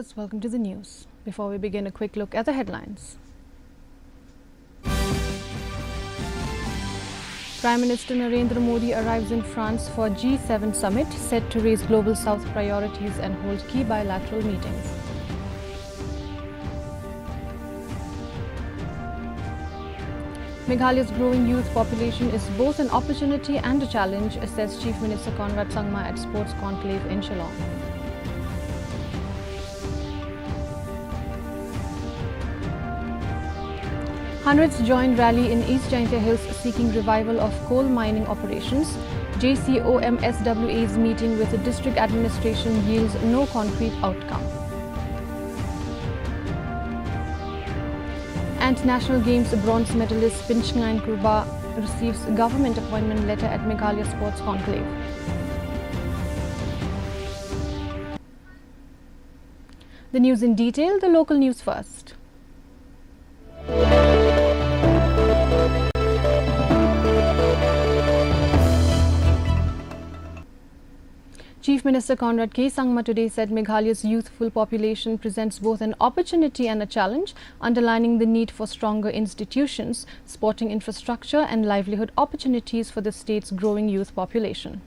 viewers, welcome to the news. Before we begin, a quick look at the headlines. Prime Minister Narendra Modi arrives in France for G7 summit, set to raise Global South priorities and hold key bilateral meetings. Meghalaya's growing youth population is both an opportunity and a challenge, says Chief Minister Conrad Sangma at Sports Conclave in Shillong. Hundreds joined rally in East Jaintia Hills seeking revival of coal mining operations. JCOMSWA's meeting with the district administration yields no concrete outcome. And National Games bronze medalist Pinchngain Kurba receives government appointment letter at Meghalaya Sports Conclave. The news in detail, the local news first. Chief Minister Conrad K. Sangma today said Meghalaya's youthful population presents both an opportunity and a challenge, underlining the need for stronger institutions, sporting infrastructure and livelihood opportunities for the state's growing youth population.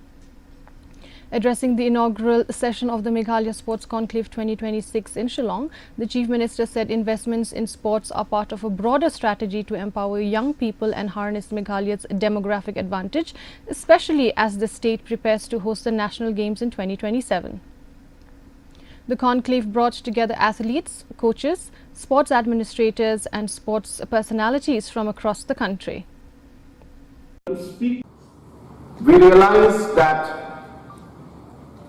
Addressing the inaugural session of the Meghalaya Sports Conclave 2026 in Shillong, the Chief Minister said investments in sports are part of a broader strategy to empower young people and harness Meghalaya's demographic advantage, especially as the state prepares to host the National Games in 2027. The conclave brought together athletes, coaches, sports administrators and sports personalities from across the country. We realize that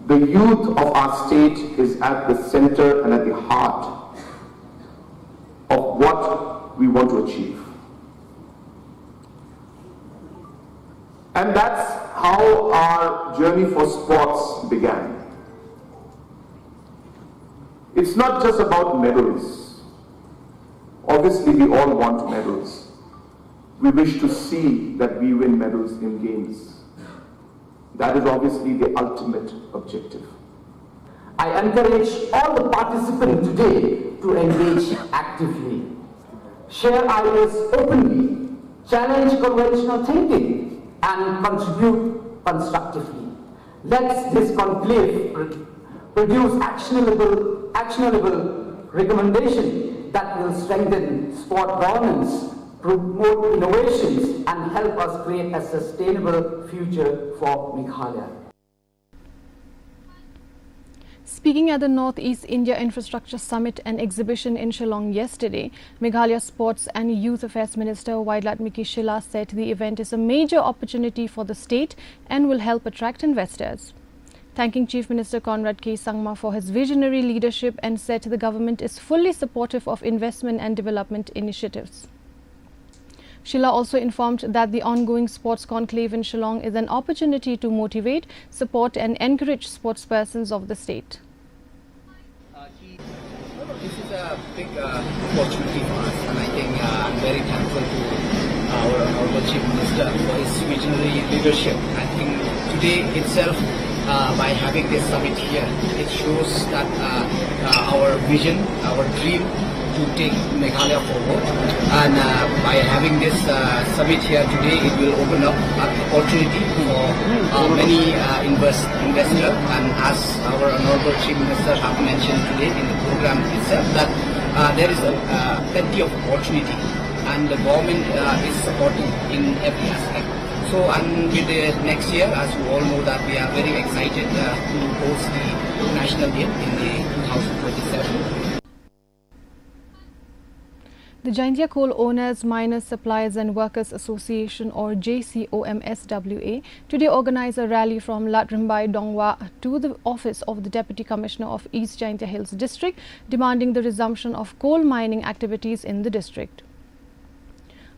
the youth of our state is at the center and at the heart of what we want to achieve. And that's how our journey for sports began. It's not just about medals. Obviously, we all want medals. We wish to see that we win medals in games. That is obviously the ultimate objective. I encourage all the participants today to engage actively, share ideas openly, challenge conventional thinking, and contribute constructively. Let this conclave produce actionable recommendations that will strengthen sport governance, promote innovations and help us create a sustainable future for Meghalaya. Speaking at the Northeast India Infrastructure Summit and Exhibition in Shillong yesterday, Meghalaya Sports and Youth Affairs Minister Wailatmiki Shila said the event is a major opportunity for the state and will help attract investors. Thanking Chief Minister Conrad K. Sangma for his visionary leadership and said the government is fully supportive of investment and development initiatives. Shila also informed that the ongoing sports conclave in Shillong is an opportunity to motivate, support and encourage sportspersons of the state. This is a big opportunity for us, and I think I'm very thankful to our Honorable Chief Minister for his visionary leadership. I think today itself, by having this summit here, it shows that our vision, our dream to take Meghalaya forward, and by having this summit here today, it will open up an opportunity for many investors, and as our Honorable Chief Minister have mentioned today in the program itself, that there is plenty of opportunity and the government is supporting in every aspect. So, and with the next year, as you all know, that we are very excited to host the national game in the 2027. The Jaintia Coal Owners, Miners, Suppliers and Workers Association or JCOMSWA today organized a rally from Latrimbai Dongwa to the office of the Deputy Commissioner of East Jaintia Hills District, demanding the resumption of coal mining activities in the district.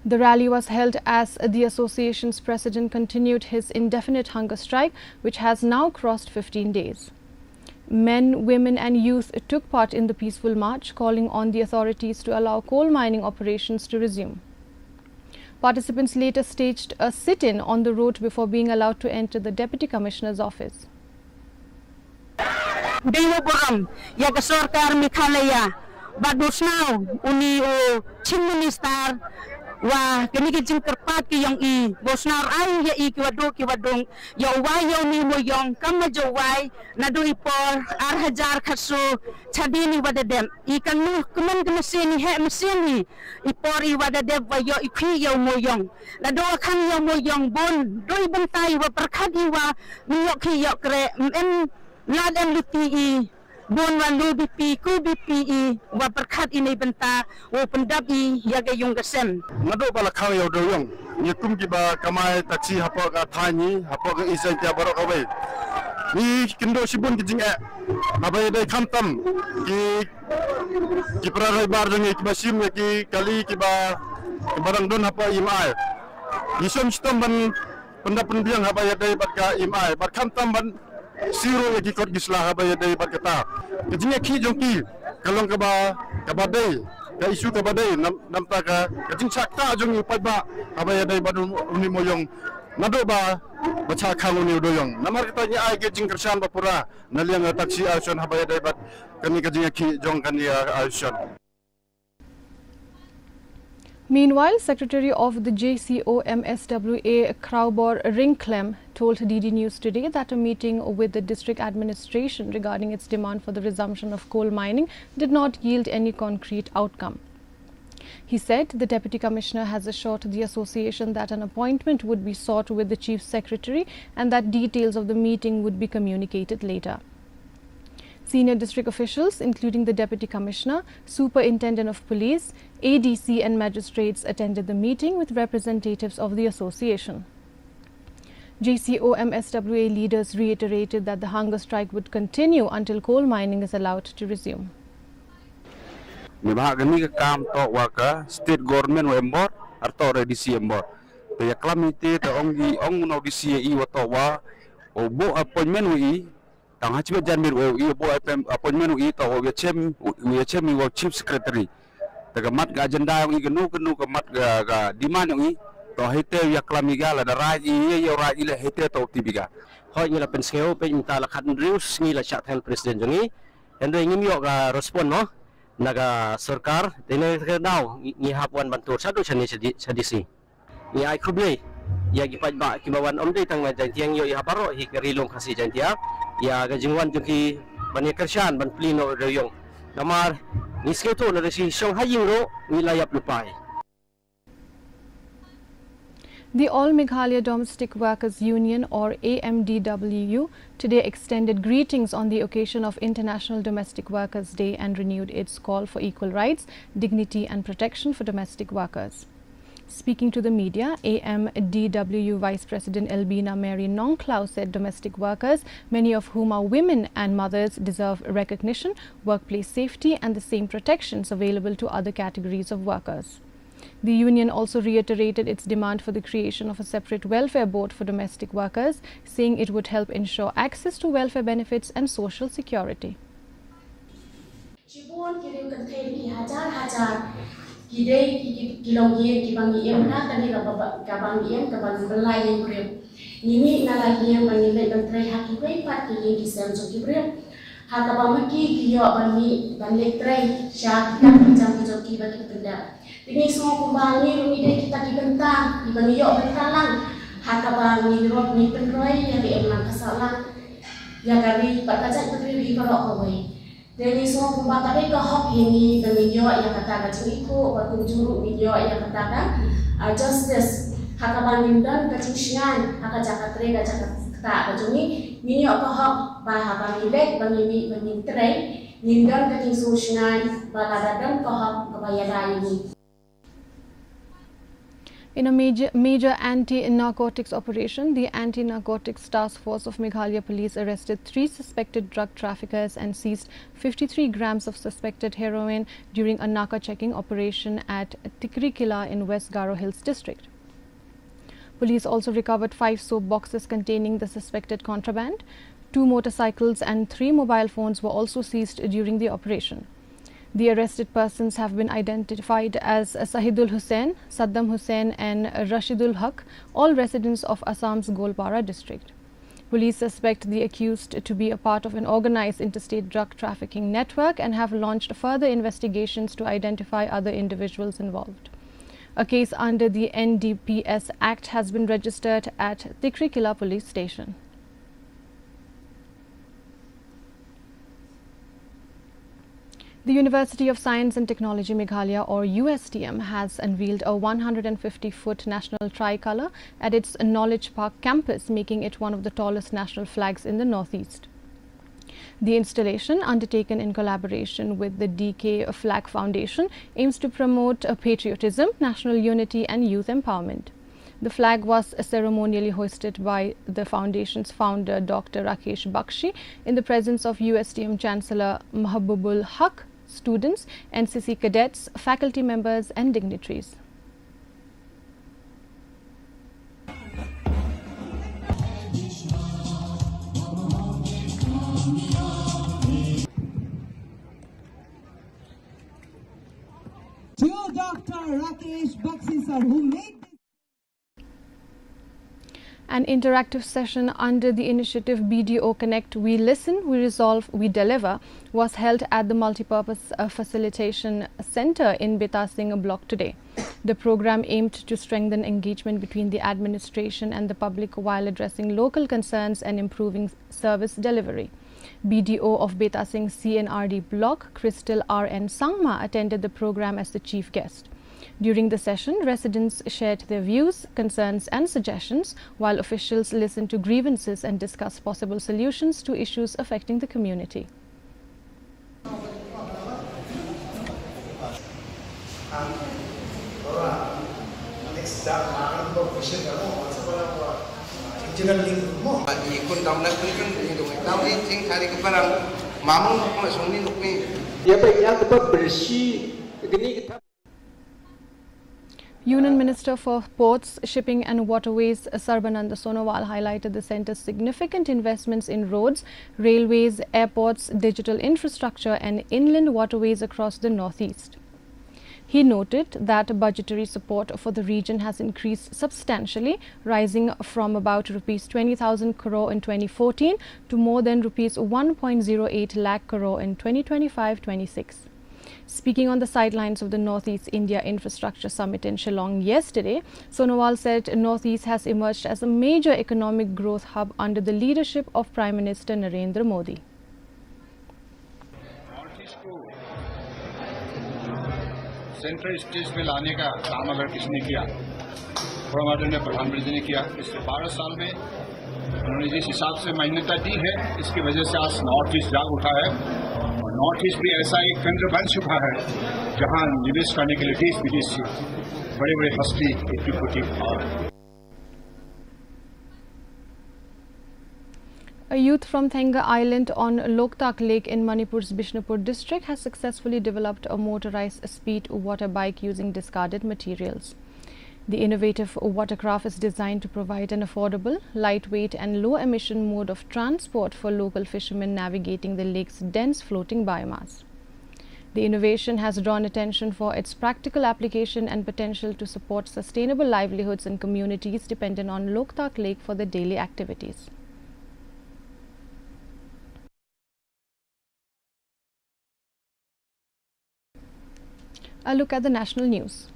The rally was held as the association's president continued his indefinite hunger strike, which has now crossed 15 days. Men, women and youth took part in the peaceful march, calling on the authorities to allow coal mining operations to resume. Participants later staged a sit-in on the road before being allowed to enter the Deputy Commissioner's office. Dewa Boram, ya ke Sorkar Meghalaya, Badusnau, Uni o Chief Minister, wa kini kijing kerpat ki yang I, Bosnar ay ya I kiwadong, ya wai ya ni mo yang kama jawai, nadu ipor, hajar kasu, chadini wadadem, I kanu kuman kemasini he masini, ipor I wadadem wa ya ikhi ya mo yang, nadu akan ya mo yang bon, doi bentai wa perkadi wa, miyok ki ya kre, Ladan luti bon walu bipi ku bipi wa perkat ini benta wa pendapi yaga yung gasem nado bala khang yo do yong ni kum ki ba kamai taksi hapo ka thani hapo ka isen tia barok away ni kindo sibun ki jinga abai dai khamtam ki prarai bar jang ki basim ki kali ki ba barang don hapo imai isom stom ban pendapun biang hapo ya dai bat ka imai bat khamtam ban siro lagi kot gislah apa ya dari berkata. Kejinya ki jongki kalau kabadai ka isu kabadai nampak ka kejing sakta jong upai ba apa ya dari badu uni moyong nado ba baca kalau ni doyong. Namar kita ni ai kejing kersan bapura naliang taksi asion apa ya dari bat kami kejinya ki jong kan ya asion. Meanwhile, Secretary of the JCOMSWA Kraubor Ringklem told DD News today that a meeting with the district administration regarding its demand for the resumption of coal mining did not yield any concrete outcome. He said the Deputy Commissioner has assured the association that an appointment would be sought with the Chief Secretary and that details of the meeting would be communicated later. Senior district officials, including the Deputy Commissioner, Superintendent of Police, ADC and magistrates attended the meeting with representatives of the association. JCOMSWA leaders reiterated that the hunger strike would continue until coal mining is allowed to resume. Kami kam to waka state government wembor atau redisi embor. Te calamity te ong no disi I wato wa obo appointment wi tang hachiba janbir wi obo appointment wi to wi chem wi chief secretary. Te mat ga agenda wi gnu ka mat ga demand wi to hete ya klamiga la darai I ya rai ile hete to tibiga. Hoi ngila penskeo pe minta la khat rius ngila chat hel president jongi. Endo ngim yo ga respond no. Naga sarkar tene daw ni hapwan bantur sadu chani sadisi ni ai khuble ya gi pajba ki bawan omde tang ma jantiang yo ya baro hi karilong khasi jantia ya ga jingwan juki bani kershan ban plino reyong namar ni sketo na resi song haying ro ni layap lupai. The All Meghalaya Domestic Workers Union or AMDWU today extended greetings on the occasion of International Domestic Workers Day and renewed its call for equal rights, dignity and protection for domestic workers. Speaking to the media, AMDWU Vice President Elbina Mary Nongklau said domestic workers, many of whom are women and mothers, deserve recognition, workplace safety and the same protections available to other categories of workers. The union also reiterated its demand for the creation of a separate welfare board for domestic workers, saying it would help ensure access to welfare benefits and social security. Ini semua kumbang ni rumit kita dibentang, dibagi yok bertalang. Hakabang ni rot ni penroi yang diemang kasalang. Ya kami berkajak berdiri barok kawai. Jadi semua kumbang tadi kahok ini bagi yok yang katakan ceriku, waktu juruk ni yok yang katakan justice. Hakabang ni dan kecusngan, hakajak katre kajak kata kajungi. Ni yok kahok bahabang ilek bagi tray. Nindan kecing susngan baladadan kahok kebayar ini. In a major anti-narcotics operation, the Anti-Narcotics Task Force of Meghalaya Police arrested 3 suspected drug traffickers and seized 53 grams of suspected heroin during a narco checking operation at Tikri Kila in West Garo Hills district. Police also recovered 5 soap boxes containing the suspected contraband. 2 motorcycles and 3 mobile phones were also seized during the operation. The arrested persons have been identified as Sahidul Hussain, Saddam Hussain and Rashidul Haq, all residents of Assam's Golpara district. Police suspect the accused to be a part of an organized interstate drug trafficking network and have launched further investigations to identify other individuals involved. A case under the NDPS Act has been registered at Tikrikila police station. The University of Science and Technology Meghalaya, or USTM, has unveiled a 150-foot national tricolour at its Knowledge Park campus, making it one of the tallest national flags in the northeast. The installation, undertaken in collaboration with the DK Flag Foundation, aims to promote patriotism, national unity and youth empowerment. The flag was ceremonially hoisted by the foundation's founder, Dr. Rakesh Bakshi, in the presence of USTM Chancellor Mahbubul Haq, students, NCC cadets, faculty members and dignitaries. To Dr. Rakesh Bakshi sir, who made An interactive session under the initiative BDO Connect, We Listen, We Resolve, We Deliver was held at the Multipurpose Facilitation Centre in Beta Singh block today. The program aimed to strengthen engagement between the administration and the public while addressing local concerns and improving service delivery. BDO of Beta Singh CNRD block, Crystal R.N. Sangma, attended the program as the chief guest. During the session, residents shared their views, concerns and suggestions, while officials listened to grievances and discussed possible solutions to issues affecting the community. Union Minister for Ports, Shipping and Waterways Sarbananda Sonowal highlighted the centre's significant investments in roads, railways, airports, digital infrastructure and inland waterways across the northeast. He noted that budgetary support for the region has increased substantially, rising from about Rs 20,000 crore in 2014 to more than Rs 1.08 lakh crore in 2025-26. Speaking on the sidelines of the Northeast India Infrastructure Summit in Shillong yesterday, Sonowal said Northeast has emerged as a major economic growth hub under the leadership of Prime Minister Narendra Modi. Central stage पे लाने का काम अगर किसने किया, माननीय प्रधानमंत्री ने किया, पिछले 12 साल में उन्होंने जिस हिसाब से मान्यता दी है, इसकी वजह से आज नॉर्थ ईस्ट जाग उठा है और नॉर्थ ईस्ट भी ऐसा एक केंद्र बन चुका है जहां निवेश करने के लिए देश विदेश से बड़े बड़े हस्ती उद्योगपति और A youth from Thenga Island on Loktak Lake in Manipur's Bishnupur district has successfully developed a motorized speed water bike using discarded materials. The innovative watercraft is designed to provide an affordable, lightweight and low-emission mode of transport for local fishermen navigating the lake's dense floating biomass. The innovation has drawn attention for its practical application and potential to support sustainable livelihoods in communities dependent on Loktak Lake for their daily activities. A look at the national news.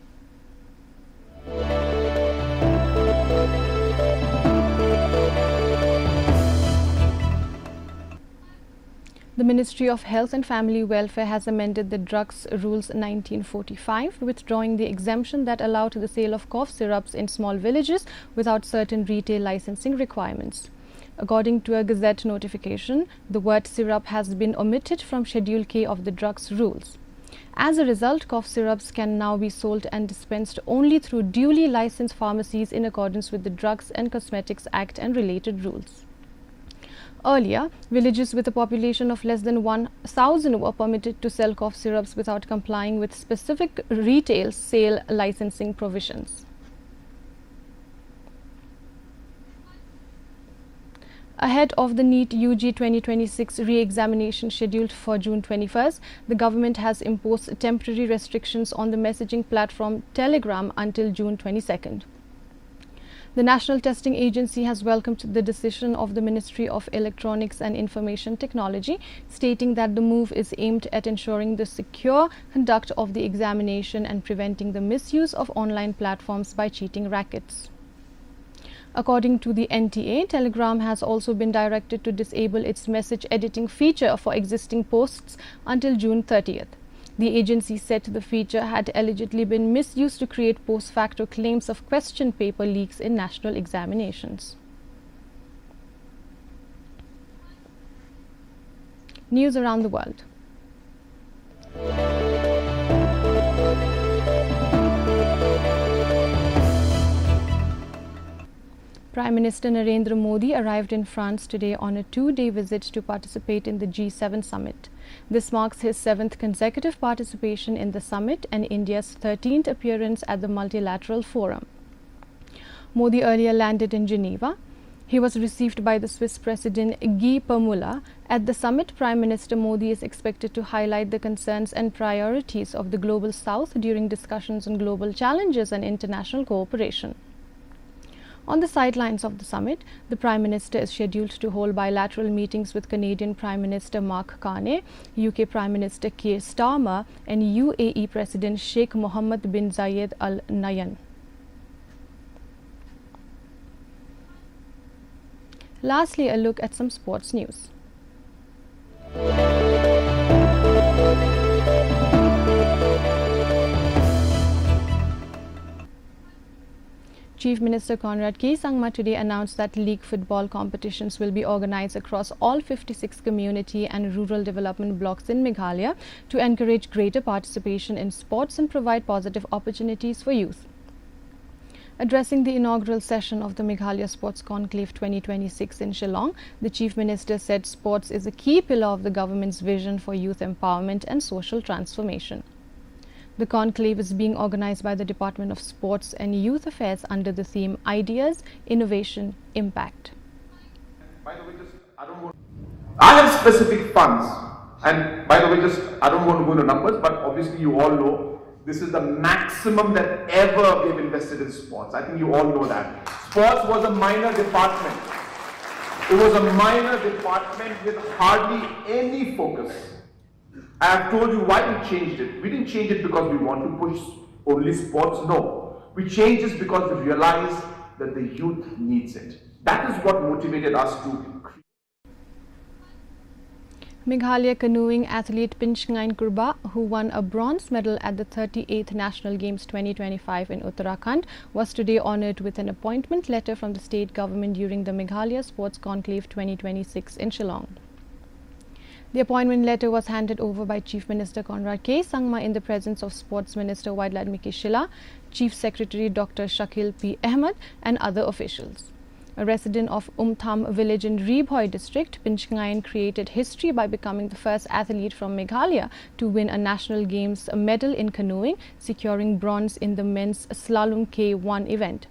The Ministry of Health and Family Welfare has amended the Drugs Rules 1945, withdrawing the exemption that allowed the sale of cough syrups in small villages without certain retail licensing requirements. According to a Gazette notification, the word syrup has been omitted from Schedule K of the Drugs Rules. As a result, cough syrups can now be sold and dispensed only through duly licensed pharmacies in accordance with the Drugs and Cosmetics Act and related rules. Earlier, villages with a population of less than 1,000 were permitted to sell cough syrups without complying with specific retail sale licensing provisions. Ahead of the NEET UG 2026 re-examination scheduled for June 21st, the government has imposed temporary restrictions on the messaging platform Telegram until June 22nd. The National Testing Agency has welcomed the decision of the Ministry of Electronics and Information Technology, stating that the move is aimed at ensuring the secure conduct of the examination and preventing the misuse of online platforms by cheating rackets. According to the NTA, Telegram has also been directed to disable its message editing feature for existing posts until June 30th. The agency said the feature had allegedly been misused to create post facto claims of question paper leaks in national examinations. News around the world. Prime Minister Narendra Modi arrived in France today on a two-day visit to participate in the G7 summit. This marks his 7th consecutive participation in the summit and India's 13th appearance at the multilateral forum. Modi earlier landed in Geneva. He was received by the Swiss President Guy Parmelin. At the summit, Prime Minister Modi is expected to highlight the concerns and priorities of the Global South during discussions on global challenges and international cooperation. On the sidelines of the summit, the Prime Minister is scheduled to hold bilateral meetings with Canadian Prime Minister Mark Carney, UK Prime Minister Keir Starmer and UAE President Sheikh Mohammed bin Zayed Al Nahyan. Lastly, a look at some sports news. Chief Minister Conrad K. Sangma today announced that league football competitions will be organized across all 56 community and rural development blocks in Meghalaya to encourage greater participation in sports and provide positive opportunities for youth. Addressing the inaugural session of the Meghalaya Sports Conclave 2026 in Shillong, the Chief Minister said sports is a key pillar of the government's vision for youth empowerment and social transformation. The conclave is being organized by the Department of Sports and Youth Affairs under the theme Ideas, Innovation, Impact. By the way, I have specific funds, and by the way, I don't want to go into numbers, but obviously you all know this is the maximum that ever we've invested in sports. I think you all know that. Sports was a minor department. It was a minor department with hardly any focus. I have told you why we changed it. We didn't change it because we want to push only sports. No. We changed it because we realized that the youth needs it. That is what motivated us to create. Meghalaya canoeing athlete Pinchngain Kurba, who won a bronze medal at the 38th National Games 2025 in Uttarakhand, was today honoured with an appointment letter from the state government during the Meghalaya Sports Conclave 2026 in Shillong. The appointment letter was handed over by Chief Minister Conrad K. Sangma in the presence of Sports Minister Waidladmiki Shila, Chief Secretary Dr. Shakil P. Ahmed and other officials. A resident of Umtham village in Rebhoy district, Pinchngain created history by becoming the first athlete from Meghalaya to win a National Games medal in canoeing, securing bronze in the men's slalom K1 event.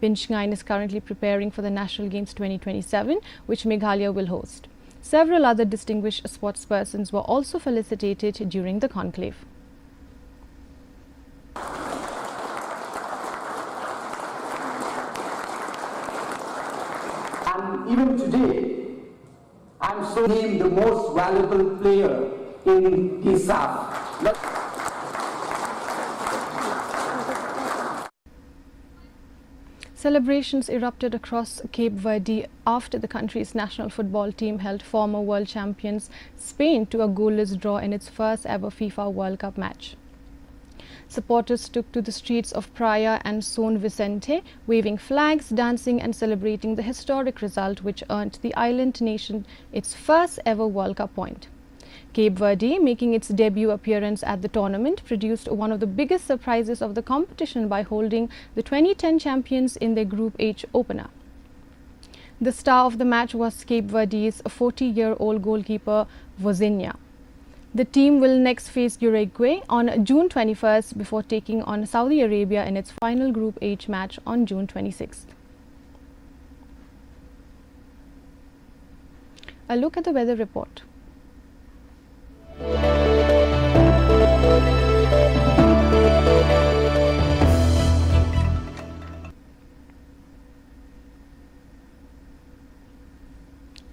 Pinchngain is currently preparing for the National Games 2027, which Meghalaya will host. Several other distinguished sportspersons were also felicitated during the conclave. And even today, I'm so named the most valuable player in GISAF. Celebrations erupted across Cape Verde after the country's national football team held former world champions Spain to a goalless draw in its first ever FIFA World Cup match. Supporters took to the streets of Praia and Son Vicente, waving flags, dancing and celebrating the historic result which earned the island nation its first ever World Cup point. Cape Verde, making its debut appearance at the tournament, produced one of the biggest surprises of the competition by holding the 2010 champions in their Group H opener. The star of the match was Cape Verde's 40-year-old goalkeeper Vozinha. The team will next face Uruguay on June 21st before taking on Saudi Arabia in its final Group H match on June 26th. A look at the weather report.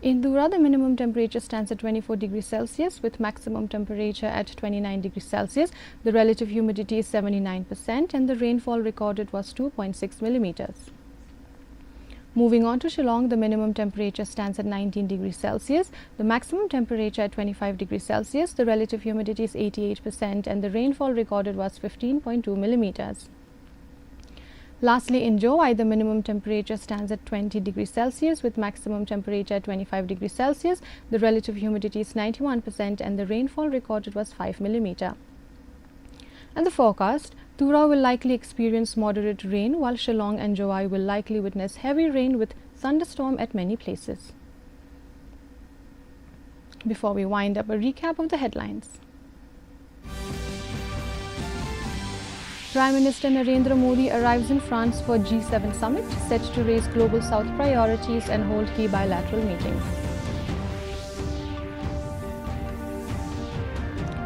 In Dura, the minimum temperature stands at 24 degrees Celsius with maximum temperature at 29 degrees Celsius. The relative humidity is 79% and the rainfall recorded was 2.6 millimeters. Moving on to Shillong, the minimum temperature stands at 19 degrees Celsius, the maximum temperature at 25 degrees Celsius, the relative humidity is 88% and the rainfall recorded was 15.2 millimeters. Lastly, in Jowai, the minimum temperature stands at 20 degrees Celsius with maximum temperature at 25 degrees Celsius. The relative humidity is 91% and the rainfall recorded was 5 millimeter. And the forecast, Tura will likely experience moderate rain while Shillong and Jowai will likely witness heavy rain with thunderstorm at many places. Before we wind up, a recap of the headlines. Prime Minister Narendra Modi arrives in France for G7 summit, set to raise Global South priorities and hold key bilateral meetings.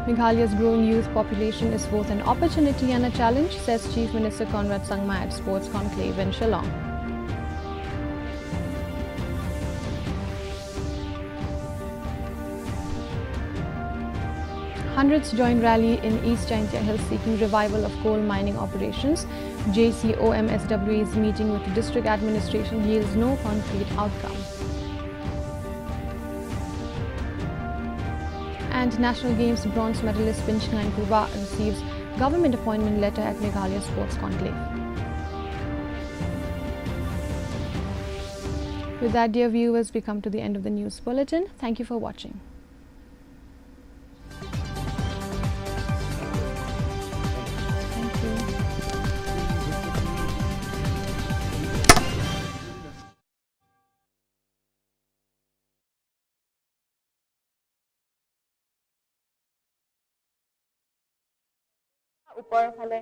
Meghalaya's growing youth population is both an opportunity and a challenge, says Chief Minister Conrad Sangma at Sports Conclave in Shillong. Hundreds joined rally in East Jaintia Hills seeking revival of coal mining operations. JCOMSWA's meeting with the district administration yields no concrete outcome. And National Games bronze medalist Pinchngan Purba receives government appointment letter at Meghalaya Sports Conclave. With that, dear viewers, we come to the end of the news bulletin. Thank you for watching. ওপৰৰ ফালে